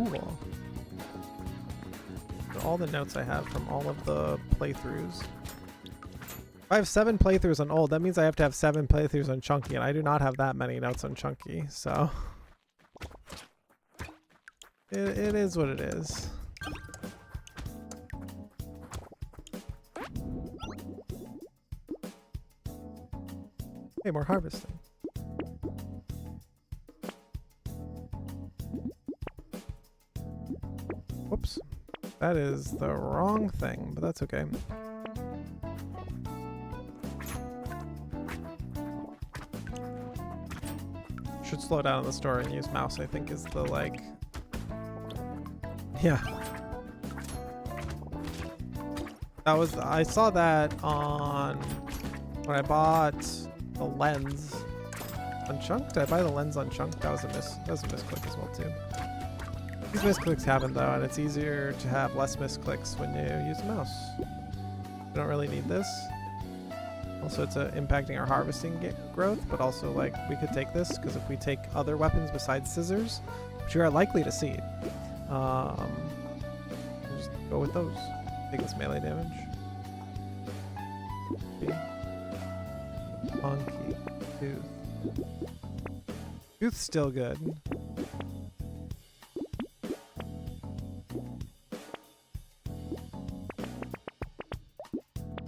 cool. All the notes I have from all of the playthroughs. If I have 7 playthroughs on old, that means I have to have 7 playthroughs on chunky, and I do not have that many notes on chunky, so it is what it is. Hey, more harvesting. Whoops. That is the wrong thing, but that's okay. Should slow down in the store and use mouse, I think, is the, like... Yeah. That was... I saw that on... When I bought the lens on Chunk. Did I buy the lens on Chunk? That was a misclick as well, too. These misclicks happen though, and it's easier to have less misclicks when you use a mouse. We don't really need this. Also, it's impacting our harvesting growth, but also, like, we could take this, because if we take other weapons besides scissors, which you are likely to see, we'll just go with those. Take this melee damage. Monkey. Tooth. Tooth's still good.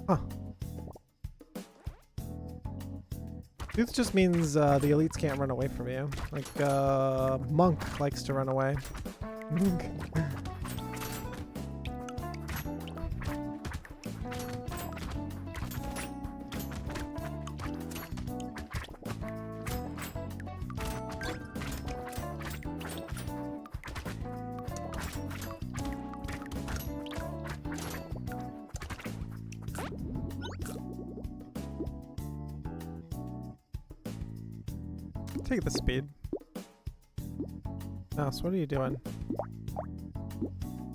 Huh. Tooth just means the elites can't run away from you. Like, Monk likes to run away. Take the speed. Mouse, what are you doing?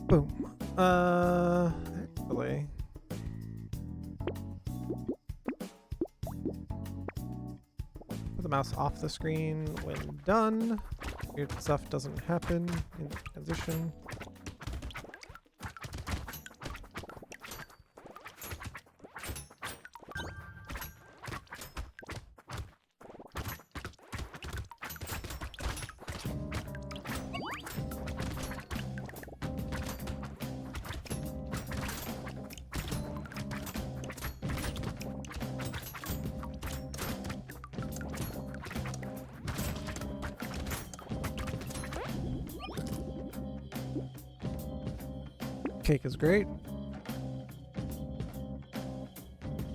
Boom. Actually. Put the mouse off the screen when done. Weird stuff doesn't happen in transition. Cake is great.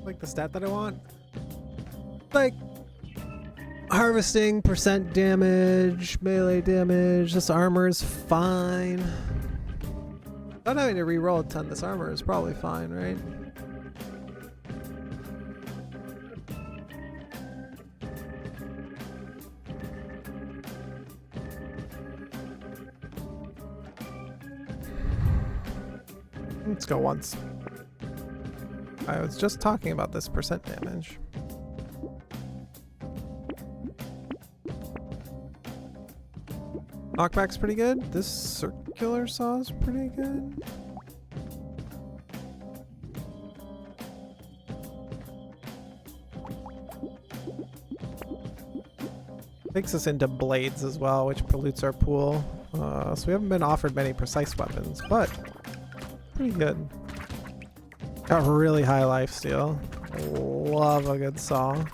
Like the stat that I want. Like harvesting, percent damage, melee damage. This armor is fine. Not having to re-roll a ton, this armor is probably fine, right? Let's go once. I was just talking about this percent damage. Knockback's pretty good. This circular saw is pretty good. Takes us into blades as well, which pollutes our pool. So we haven't been offered many precise weapons, but pretty good. Got really high lifesteal. Love a good saw.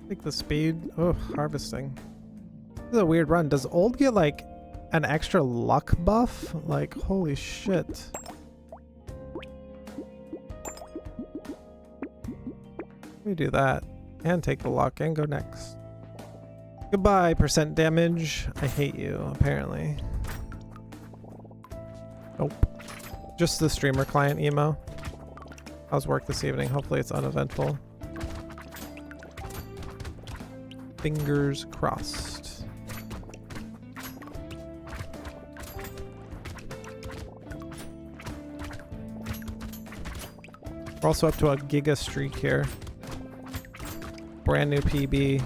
Take the speed. Oh, harvesting. This is a weird run. Does old get like an extra luck buff? Like, holy shit. Let me do that. and take the luck and go next. Goodbye, percent damage. I hate you, apparently. Nope. Just the streamer client emo. How's work this evening? Hopefully it's uneventful. Fingers crossed. We're also up to a giga streak here. Brand new PB.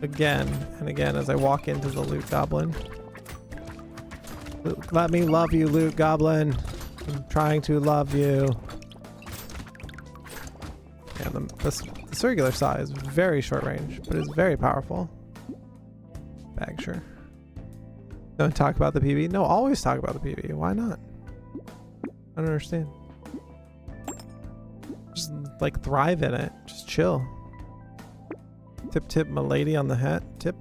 Again and again as I walk into the loot goblin. Let me love you, loot goblin. I'm trying to love you. Yeah, the circular saw is very short range, but it's very powerful. Bag sure. Don't talk about the PB. No, always talk about the PB. Why not? I don't understand. Just like thrive in it. Just chill. Tip tip my lady on the hat. Tip.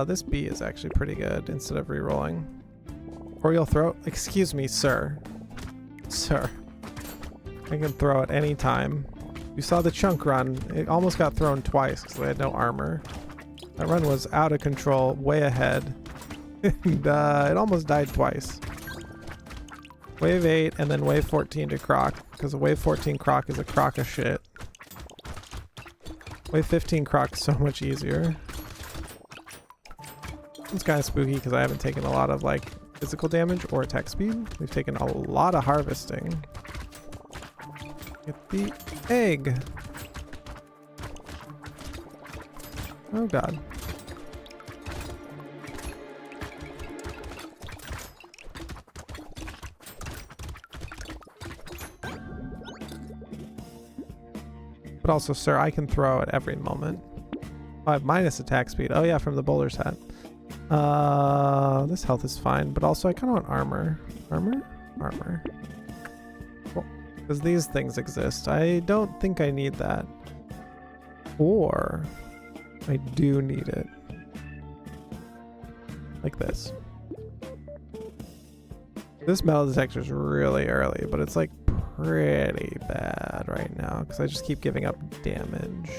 This B is actually pretty good instead of re-rolling. Or you'll throw. Excuse me, sir. Sir. I can throw at any time. You saw the chunk run. It almost got thrown twice because they had no armor. That run was out of control, way ahead. And it almost died twice. Wave 8 and then wave 14 to Croc, because a wave 14 Croc is a crock of shit. Wave 15 Croc is so much easier. It's kind of spooky because I haven't taken a lot of like physical damage or attack speed. We've taken a lot of harvesting. Get the egg. Oh god. But also, sir, I can throw at every moment. I have minus attack speed. Oh yeah, from the bowler's hat. This health is fine, but also I kind of want armor. Armor. Cool. Because these things exist. I don't think I need that. Or I do need it. Like this. This metal detector is really early, but it's like pretty bad right now because I just keep giving up damage.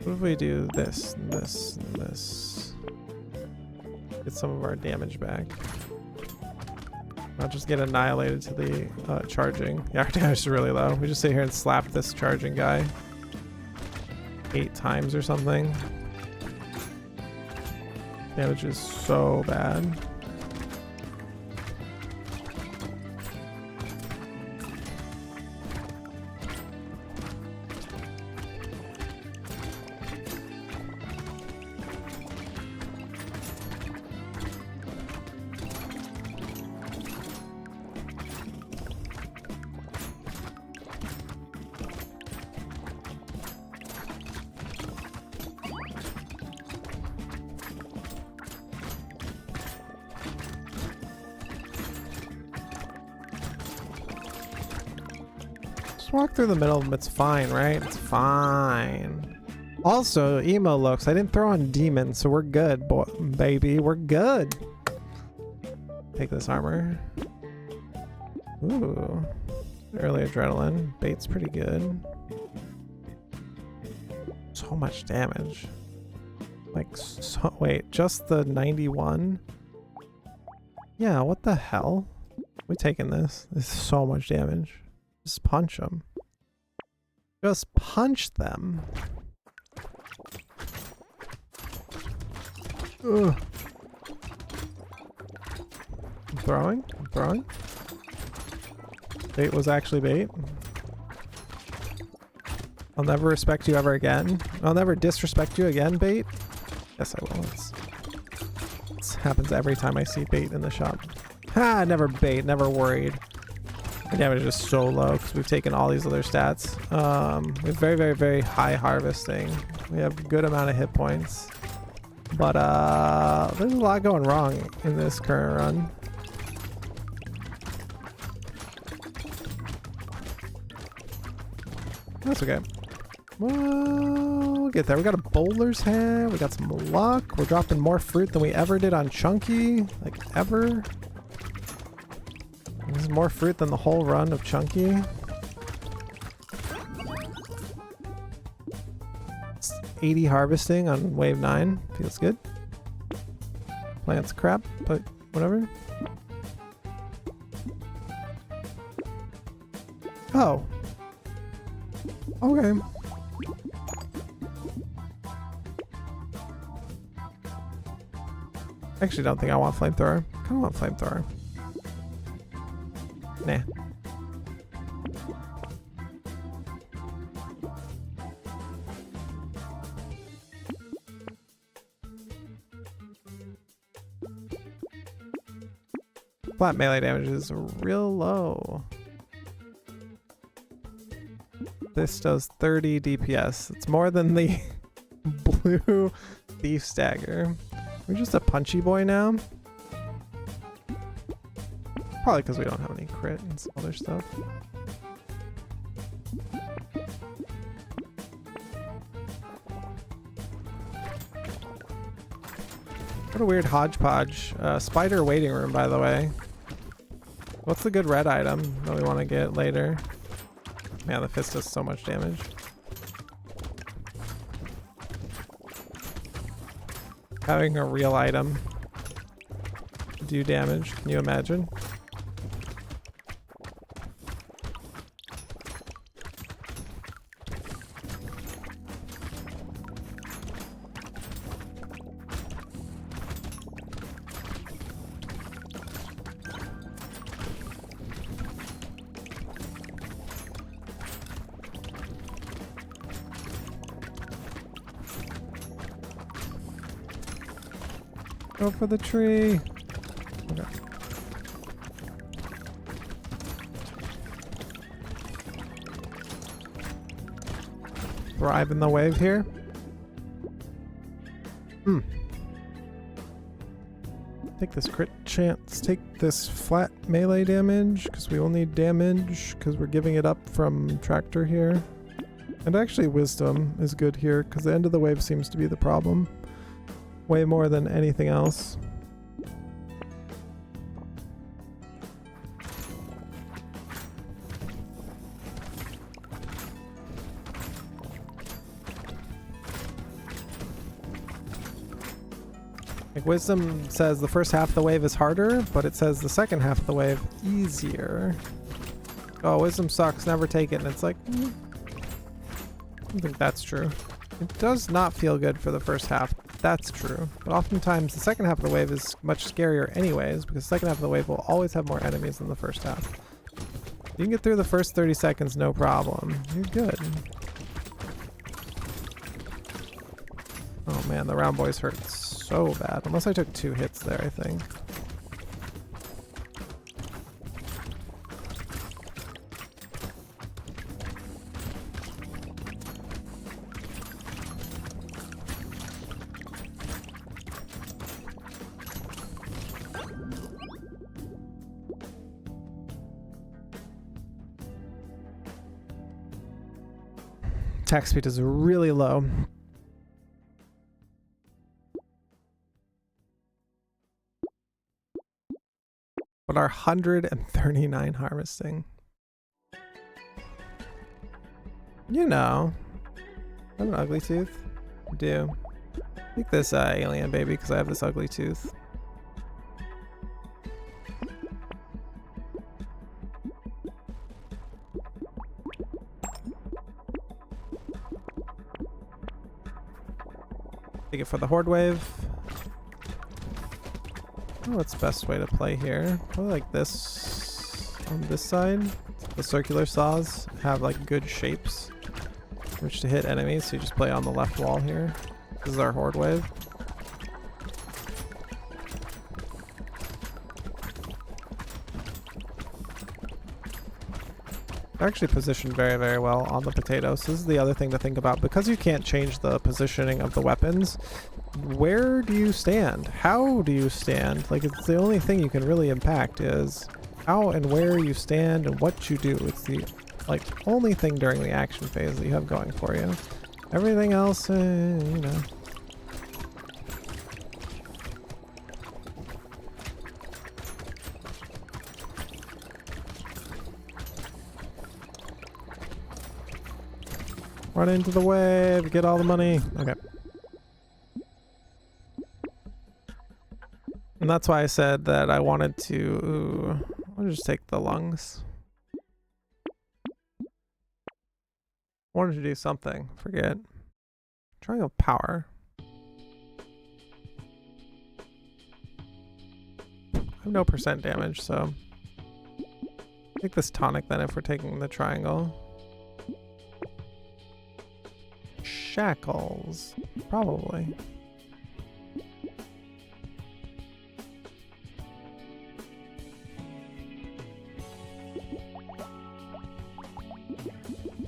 What if we do this, and this, and this? Get some of our damage back. Not just get annihilated to the charging. Yeah, our damage is really low. We just sit here and slap this charging guy 8 times or something. Damage is so bad. Walk through the middle of them, it's fine, right? It's fine. Also, emo looks. I didn't throw on demon, so we're good, boy, baby. We're good. Take this armor. Ooh. Early adrenaline. Bait's pretty good. So much damage. Like, so, wait, just the 91? Yeah, what the hell? We taking this. This is so much damage. Just punch them. Just punch them. Ugh. I'm throwing. Bait was actually bait. I'll never respect you ever again. I'll never disrespect you again, bait. Yes, I will. This happens every time I see bait in the shop. Ha! Never bait. Never worried. My damage is so low because we've taken all these other stats. We have very, very, very high harvesting. We have a good amount of hit points. But there's a lot going wrong in this current run. That's okay. We'll get there. We got a bowler's hat. We got some luck. We're dropping more fruit than we ever did on Chunky. Like, ever. This is more fruit than the whole run of Chunky. 80 harvesting on wave 9. Feels good. Plants crap, but whatever. Oh. Okay. I actually don't think I want flamethrower. I kind of want flamethrower. Nah. Flat melee damage is real low. This does 30 DPS. It's more than the blue thief stagger. We're just a punchy boy now. Probably because we don't have any crit and some other stuff. What a weird hodgepodge. Spider waiting room, by the way. What's the good red item that we want to get later? Man, the fist does so much damage. Having a real item do damage, can you imagine? Go for the tree. Okay. Thrive in the wave here. Take this crit chance. Take this flat melee damage because we will need damage because we're giving it up from tractor here. And actually wisdom is good here because the end of the wave seems to be the problem. Way more than anything else. Like wisdom says the first half of the wave is harder, but it says the second half of the wave easier. Oh, wisdom sucks, never take it. And it's like, I don't think that's true. It does not feel good for the first half. That's true. But oftentimes the second half of the wave is much scarier anyways, because the second half of the wave will always have more enemies than the first half. You can get through the first 30 seconds no problem. You're good. Oh man, the round boys hurt so bad. Unless I took 2 hits there, I think. Attack speed is really low. But our 139 harvesting. You know. I have an ugly tooth. I do. Take this alien baby because I have this ugly tooth. Take it for the horde wave. Oh, what's the best way to play here? Probably like this on this side. The circular saws have like good shapes which to hit enemies, so you just play on the left wall here. This is our horde wave. Actually positioned very, very well on the potatoes. This is the other thing to think about. Because you can't change the positioning of the weapons, where do you stand? How do you stand? Like, it's the only thing you can really impact is how and where you stand and what you do. It's the, like, only thing during the action phase that you have going for you. Everything else, you know. Run into the wave, get all the money. Okay. And that's why I said that I wanted to... Ooh, I'll just take the lungs. Wanted to do something. Forget. Triangle power. I have no percent damage, so... Take this tonic then if we're taking the triangle. Shackles. Probably.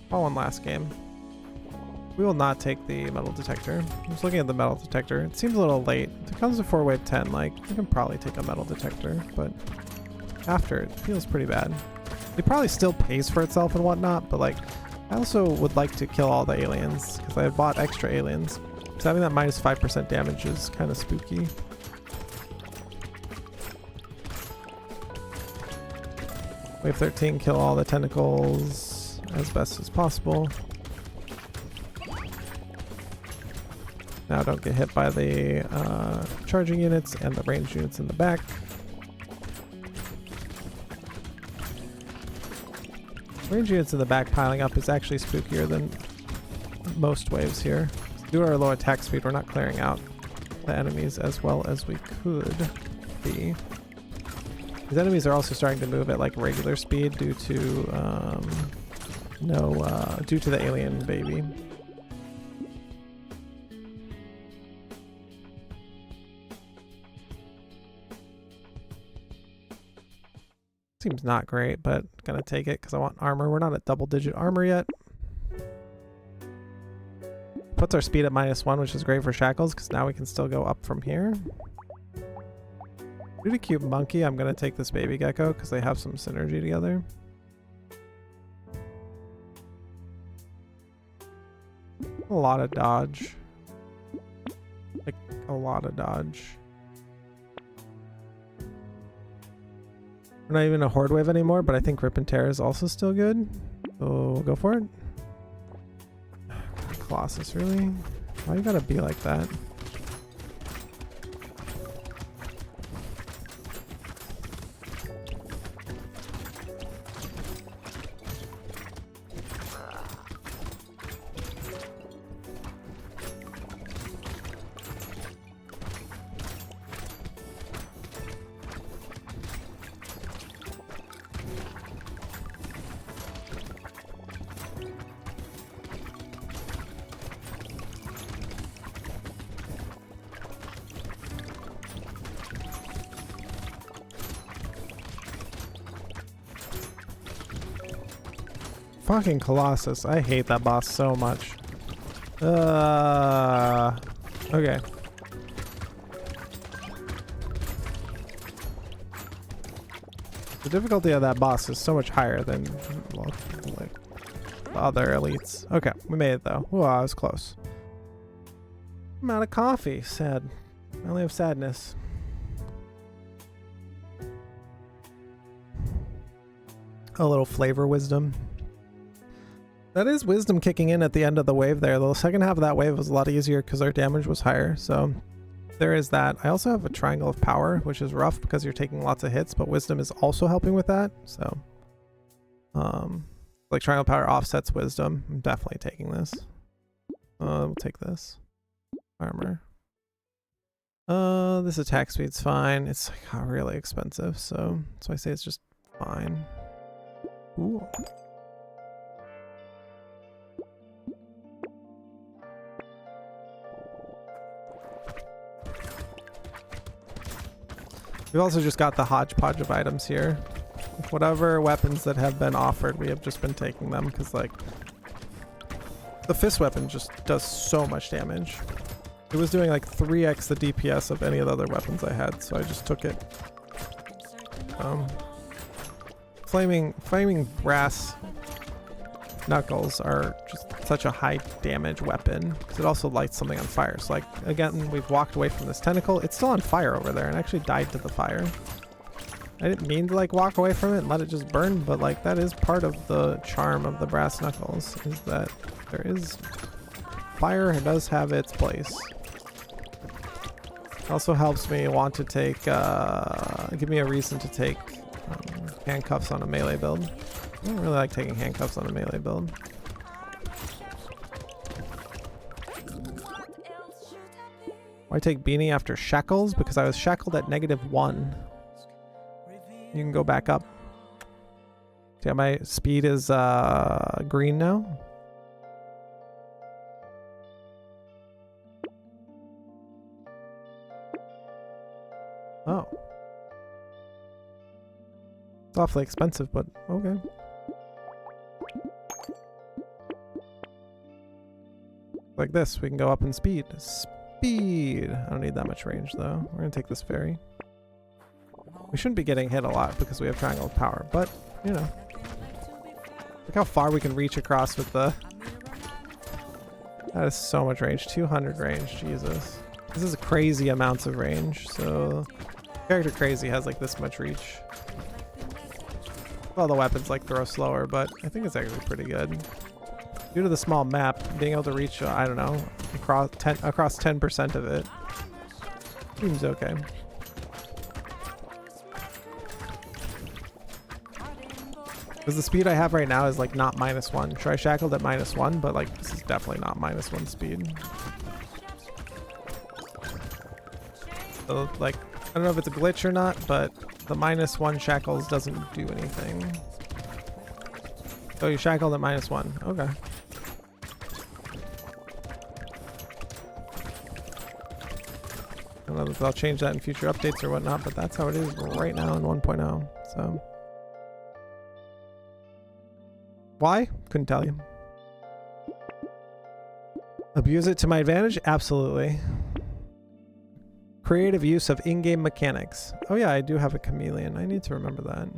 One last game. We will not take the metal detector. I'm just looking at the metal detector. It seems a little late. If it comes to 4-wave 10, like, we can probably take a metal detector, but after, it feels pretty bad. It probably still pays for itself and whatnot, but like, I also would like to kill all the aliens, because I bought extra aliens. So having that minus 5% damage is kind of spooky. Wave 13, kill all the tentacles as best as possible. Now don't get hit by the charging units and the ranged units in the back. Ranged units in the back piling up is actually spookier than most waves here. Due to our low attack speed, we're not clearing out the enemies as well as we could be. These enemies are also starting to move at like regular speed due to due to the alien baby. Seems not great, but gonna take it because I want armor. We're not at double-digit armor yet. Puts our speed at -1, which is great for shackles because now we can still go up from here. Due to cute monkey, I'm gonna take this baby gecko because they have some synergy together. A lot of dodge. Like, a lot of dodge. We're not even a horde wave anymore, but I think Rip and Tear is also still good. So we'll go for it. Colossus, really? Why you gotta be like that? Fucking Colossus. I hate that boss so much. Okay. The difficulty of that boss is so much higher than like the other elites. Okay, we made it though. Ooh, I was close. I'm out of coffee. Sad. I only have sadness. A little flavor wisdom. That is wisdom kicking in at the end of the wave there. The second half of that wave was a lot easier because our damage was higher. So there is that. I also have a triangle of power, which is rough because you're taking lots of hits, but wisdom is also helping with that. So like triangle power offsets wisdom. I'm definitely taking this. We'll take this. Armor. This attack speed's fine. It's like really expensive, so I say it's just fine. Ooh. We've also just got the hodgepodge of items here. Whatever weapons that have been offered, we have just been taking them because, like, the fist weapon just does so much damage. It was doing like 3x the DPS of any of the other weapons I had, so I just took it. Flaming brass knuckles are just such a high damage weapon because it also lights something on fire. So like, again, we've walked away from this tentacle. It's still on fire over there and actually died to the fire. I didn't mean to like walk away from it and let it just burn, but like that is part of the charm of the brass knuckles, is that there is fire. It does have its place. It also helps me want to take, give me a reason to take handcuffs on a melee build. I don't really like taking handcuffs on a melee build. Why take beanie after shackles? Because I was shackled at -1. You can go back up. See how my speed is green now? Oh. It's awfully expensive, but okay. Like this, we can go up in speed. Speed! I don't need that much range though. We're gonna take this ferry. We shouldn't be getting hit a lot because we have triangle of power, but you know. Look how far we can reach across with the... That is so much range. 200 range, Jesus. This is crazy amounts of range, so... Character Crazy has like this much reach. Well, the weapons like throw slower, but I think it's actually pretty good. Due to the small map, being able to reach, I don't know, across 10% of it seems okay. Because the speed I have right now is like not -1. Try shackled at -1, but like this is definitely not -1 speed. So like, I don't know if it's a glitch or not, but the -1 shackles doesn't do anything. So you shackled at -1. Okay. I don't know if they'll change that in future updates or whatnot, but that's how it is right now in 1.0. So. Why? Couldn't tell you. Abuse it to my advantage? Absolutely. Creative use of in-game mechanics. Oh yeah, I do have a chameleon. I need to remember that.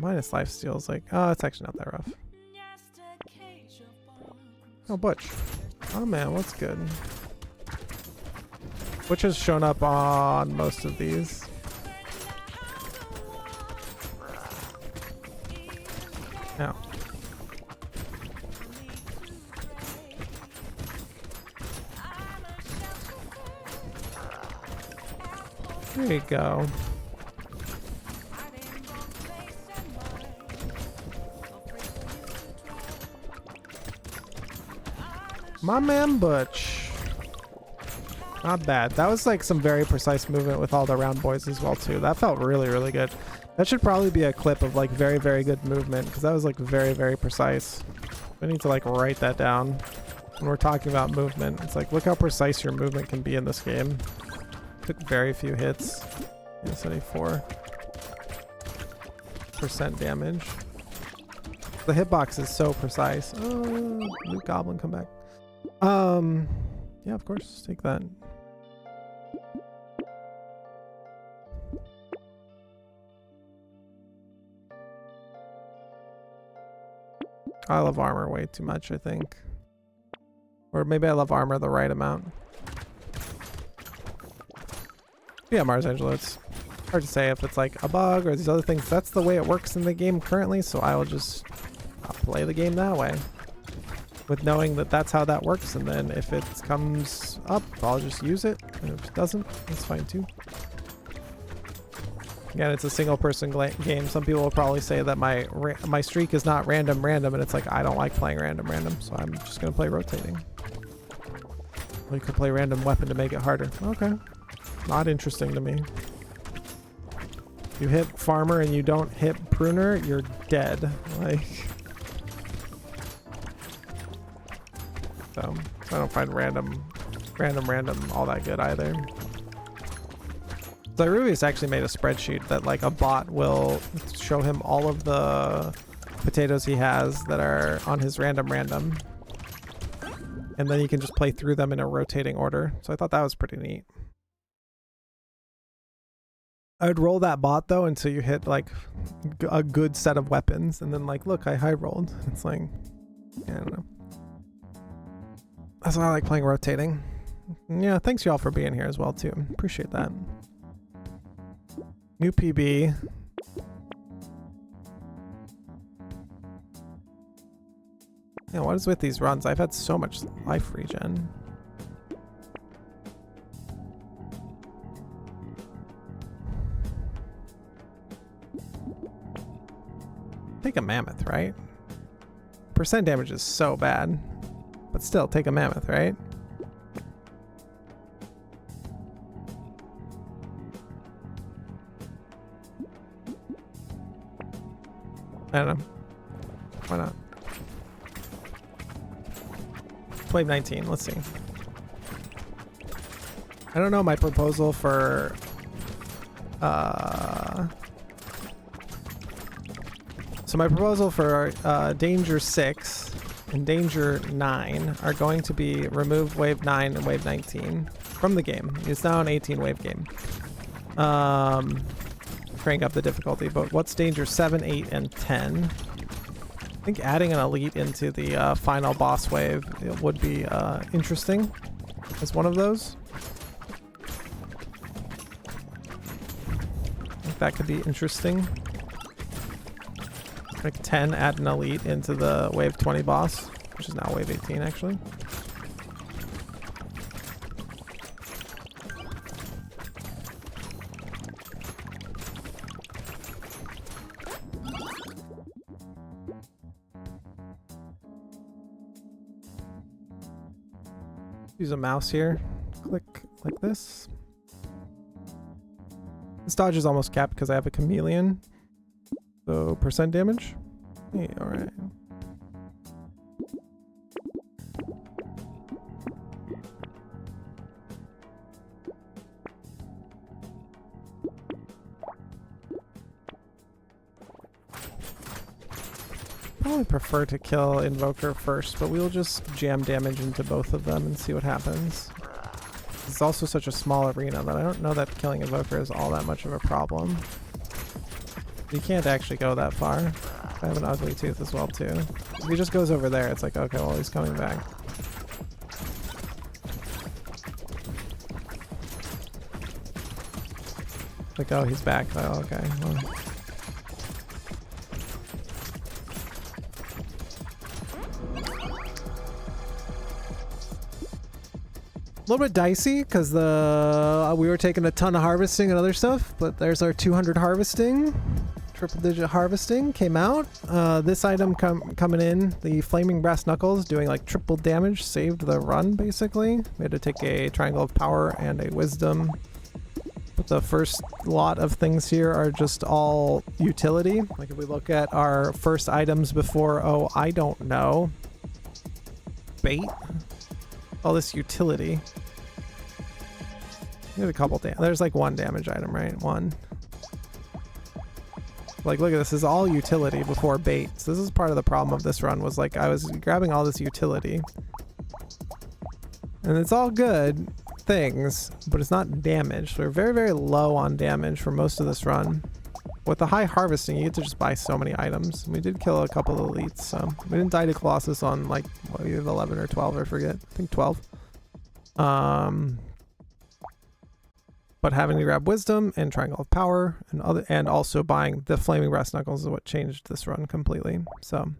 Minus lifesteal is like, oh, it's actually not that rough. Oh, Butch. Oh man, what's good? Butch has shown up on most of these. Now. There you go. My man Butch. Not bad. That was like some very precise movement with all the round boys as well too. That felt really, really good. That should probably be a clip of like very, very good movement because that was like very, very precise. We need to like write that down when we're talking about movement. It's like, look how precise your movement can be in this game. Took very few hits. Yeah, 74% damage. The hitbox is so precise. Oh, Luke Goblin, come back. Yeah, of course, take that. I love armor way too much, I think. Or maybe I love armor the right amount. Yeah, Mars Angelo, it's hard to say if it's like a bug or these other things. That's the way it works in the game currently, so I will just play the game that way. With knowing that that's how that works, and then if it comes up, I'll just use it. And if it doesn't, that's fine too. Again, it's a single person game. Some people will probably say that my streak is not random, and it's like, I don't like playing random, so I'm just gonna play rotating. Or you could play random weapon to make it harder. Okay. Not interesting to me. You hit farmer and you don't hit pruner, you're dead. Like, so I don't find random all that good either. Zyruvius actually made a spreadsheet that like a bot will show him all of the potatoes he has that are on his random, and then you can just play through them in a rotating order. So I thought that was pretty neat. I would roll that bot though until you hit like a good set of weapons, and then like, look, I high rolled. It's like, yeah, I don't know. That's why I like playing rotating. Yeah, thanks y'all for being here as well too. Appreciate that. New PB. Yeah, what is with these runs? I've had so much life regen. Take a mammoth, right? Percent damage is so bad. But still, take a mammoth, right? I don't know. Why not? Wave 19, let's see. I don't know my proposal for so my proposal for Danger 6 and Danger 9 are going to be remove Wave 9 and Wave 19 from the game. It's now an 18 wave game. Crank up the difficulty, but what's Danger 7, 8, and 10? I think adding an elite into the final boss wave, it would be interesting as one of those. I think that could be interesting. Like 10, add an elite into the wave 20 boss, which is now wave 18 actually. Use a mouse here. Click like this. This dodge is almost capped because I have a chameleon. So percent damage. Hey, alright. Probably prefer to kill Invoker first, but we'll just jam damage into both of them and see what happens. It's also such a small arena that I don't know that killing Invoker is all that much of a problem. You can't actually go that far. I have an ugly tooth as well too. If he just goes over there, it's like, okay, well he's coming back. Like, oh, he's back. Oh, okay. Well. A little bit dicey because we were taking a ton of harvesting and other stuff, but there's our 200 harvesting. Triple digit harvesting came out. This item coming in, the flaming brass knuckles doing like triple damage, saved the run basically. We had to take a triangle of power and a wisdom. But the first lot of things here are just all utility. Like if we look at our first items before, oh, I don't know. Bait. All this utility. There's a couple there's like one damage item, right? One. Like, look at this. This is all utility before bait. So this is part of the problem of this run was like I was grabbing all this utility. And it's all good things, but it's not damage. So we're very, very low on damage for most of this run. With the high harvesting, you get to just buy so many items. We did kill a couple of elites, so we didn't die to Colossus on like either 11 or 12, I forget. I think 12. But having to grab wisdom and triangle of power and also buying the flaming brass knuckles is what changed this run completely. So